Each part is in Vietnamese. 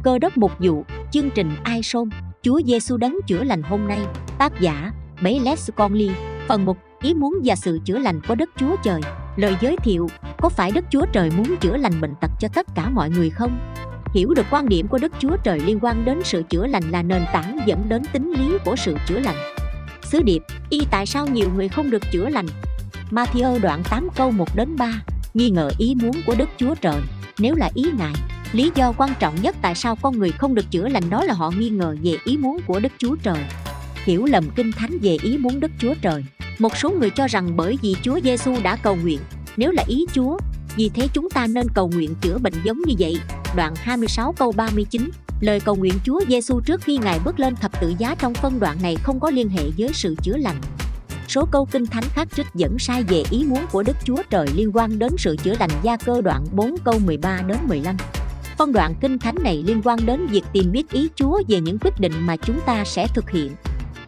Cơ đốc mục dụ, chương trình Ai Sôn, Chúa Giêsu đấng chữa lành hôm nay. Tác giả Bayles Conley. Phần 1. Ý muốn và sự chữa lành của Đức Chúa Trời. Lời giới thiệu: có phải Đức Chúa Trời muốn chữa lành bệnh tật cho tất cả mọi người không? Hiểu được quan điểm của Đức Chúa Trời liên quan đến sự chữa lành là nền tảng dẫn đến tính lý của sự chữa lành. Sứ điệp: tại sao nhiều người không được chữa lành? Ma-thi-ơ đoạn 8 câu 1-3. Nghi ngờ ý muốn của Đức Chúa Trời. Nếu là ý Ngài, lý do quan trọng nhất tại sao con người không được chữa lành đó là họ nghi ngờ về ý muốn của Đức Chúa Trời. Hiểu lầm Kinh Thánh về ý muốn Đức Chúa Trời. Một số người cho rằng bởi vì Chúa Giêsu đã cầu nguyện, nếu là ý Chúa, vì thế chúng ta nên cầu nguyện chữa bệnh giống như vậy. Đoạn 26 câu 39. Lời cầu nguyện Chúa Giêsu trước khi Ngài bước lên thập tự giá trong phân đoạn này không có liên hệ với sự chữa lành. Số câu Kinh Thánh khác trích dẫn sai về ý muốn của Đức Chúa Trời liên quan đến sự chữa lành. Gia Cơ đoạn 4 câu 13-15. Phân đoạn Kinh Thánh này liên quan đến việc tìm biết ý Chúa về những quyết định mà chúng ta sẽ thực hiện.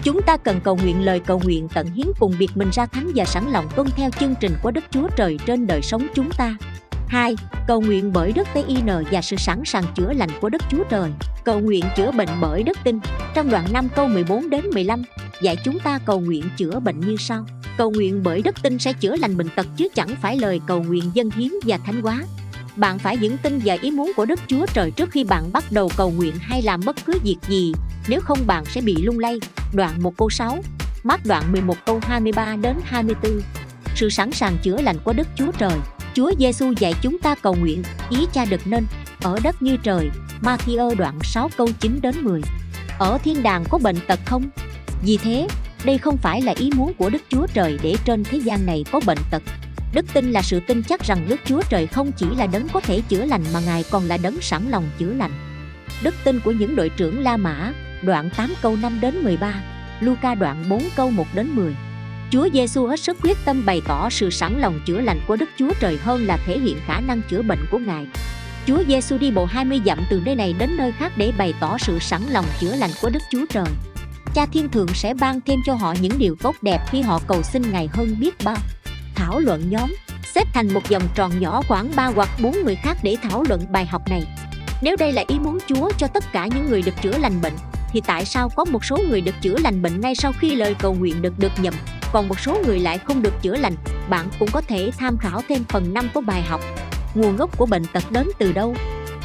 Chúng ta cần cầu nguyện lời cầu nguyện tận hiến cùng việc mình ra thánh và sẵn lòng tuân theo chương trình của Đức Chúa Trời trên đời sống chúng ta. 2. Cầu nguyện bởi đức tin và sự sẵn sàng chữa lành của Đức Chúa Trời. Cầu nguyện chữa bệnh bởi đức tin. Trong đoạn 5 câu 14-15, dạy chúng ta cầu nguyện chữa bệnh như sau: cầu nguyện bởi đức tin sẽ chữa lành bệnh tật chứ chẳng phải lời cầu nguyện dâng hiến và thánh hóa. Bạn phải vững tin vào ý muốn của Đức Chúa Trời trước khi bạn bắt đầu cầu nguyện hay làm bất cứ việc gì, nếu không bạn sẽ bị lung lay. Đoạn 1 câu 6, Mác đoạn 11 câu 23-24. Sự sẵn sàng chữa lành của Đức Chúa Trời. Chúa Giêsu dạy chúng ta cầu nguyện ý Cha được nên ở đất như trời. Ma-thi-ơ đoạn 6 câu 9-10. Ở thiên đàng có bệnh tật không? Vì thế, đây không phải là ý muốn của Đức Chúa Trời để trên thế gian này có bệnh tật. Đức tin là sự tin chắc rằng Đức Chúa Trời không chỉ là đấng có thể chữa lành mà Ngài còn là đấng sẵn lòng chữa lành. Đức tin của những đội trưởng La Mã, đoạn 8 câu 5-13, Luca đoạn 4 câu 1-10. Chúa Giêsu hết sức quyết tâm bày tỏ sự sẵn lòng chữa lành của Đức Chúa Trời hơn là thể hiện khả năng chữa bệnh của Ngài. Chúa Giêsu đi bộ 20 dặm từ nơi này đến nơi khác để bày tỏ sự sẵn lòng chữa lành của Đức Chúa Trời. Cha Thiên Thượng sẽ ban thêm cho họ những điều tốt đẹp khi họ cầu xin Ngài hơn biết bao. Thảo luận nhóm: xếp thành một vòng tròn nhỏ khoảng 3 hoặc 4 người khác để thảo luận bài học này. Nếu đây là ý muốn Chúa cho tất cả những người được chữa lành bệnh, thì tại sao có một số người được chữa lành bệnh ngay sau khi lời cầu nguyện được nhầm, còn một số người lại không được chữa lành? Bạn cũng có thể tham khảo thêm phần 5 của bài học. Nguồn gốc của bệnh tật đến từ đâu?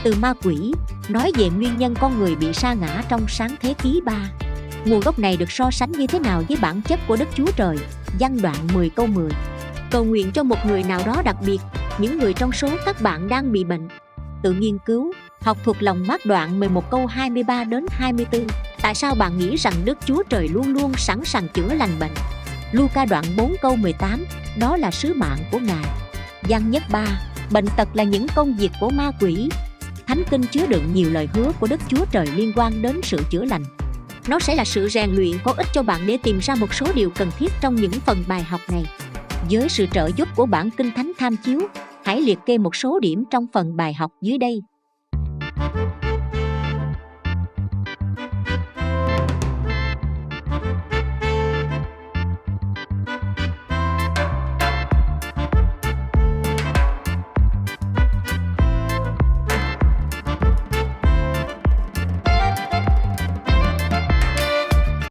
Từ ma quỷ, nói về nguyên nhân con người bị sa ngã trong Sáng Thế Ký 3. Nguồn gốc này được so sánh như thế nào với bản chất của Đức Chúa Trời? Giăng đoạn 10 câu 10. Cầu nguyện cho một người nào đó đặc biệt, những người trong số các bạn đang bị bệnh. Tự nghiên cứu, học thuộc lòng Mác đoạn 11 câu 23-24. Tại sao bạn nghĩ rằng Đức Chúa Trời luôn luôn sẵn sàng chữa lành bệnh? Luca đoạn 4 câu 18, đó là sứ mạng của Ngài. Giăng nhất 3, bệnh tật là những công việc của ma quỷ. Thánh Kinh chứa đựng nhiều lời hứa của Đức Chúa Trời liên quan đến sự chữa lành. Nó sẽ là sự rèn luyện có ích cho bạn để tìm ra một số điều cần thiết trong những phần bài học này. Với sự trợ giúp của bản Kinh Thánh tham chiếu, hãy liệt kê một số điểm trong phần bài học dưới đây.